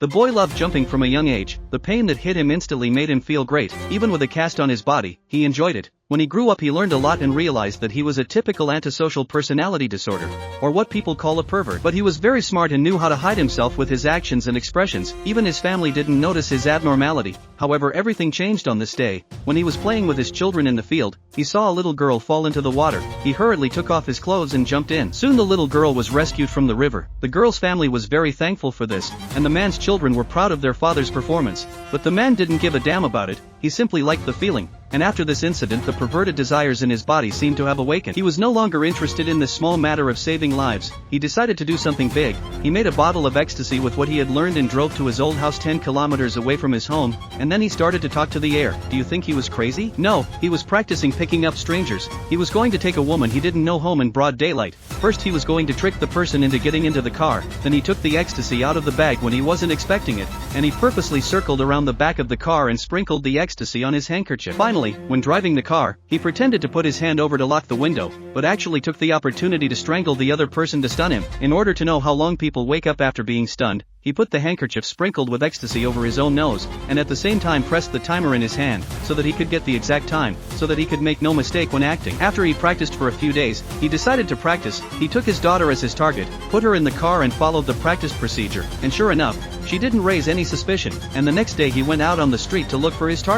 The boy loved jumping from a young age. The pain that hit him instantly made him feel great. Even with a cast on his body, he enjoyed it. When he grew up, he learned a lot and realized that he was a typical antisocial personality disorder, or what people call a pervert. But he was very smart and knew how to hide himself with his actions and expressions. Even his family didn't notice his abnormality. However, everything changed on this day. When he was playing with his children in the field, he saw a little girl fall into the water. He hurriedly took off his clothes and jumped in. Soon the little girl was rescued from the river. The girl's family was very thankful for this, and the man's children were proud of their father's performance. But the man didn't give a damn about it. He simply liked the feeling. And after this incident, the perverted desires in his body seemed to have awakened. He was no longer interested in this small matter of saving lives. He decided to do something big. He made a bottle of ecstasy with what he had learned and drove to his old house 10 kilometers away from his home, and then he started to talk to the air. Do you think he was crazy? No, he was practicing picking up strangers. He was going to take a woman he didn't know home in broad daylight. First he was going to trick the person into getting into the car, then he took the ecstasy out of the bag when he wasn't expecting it, and he purposely circled around the back of the car and sprinkled the ecstasy on his handkerchief. Finally, when driving the car, he pretended to put his hand over to lock the window, but actually took the opportunity to strangle the other person to stun him. In order to know how long people wake up after being stunned, he put the handkerchief sprinkled with ecstasy over his own nose, and at the same time pressed the timer in his hand, so that he could get the exact time, so that he could make no mistake when acting. After he practiced for a few days, he decided to practice. He took his daughter as his target, put her in the car and followed the practice procedure, and sure enough, she didn't raise any suspicion, and the next day he went out on the street to look for his target.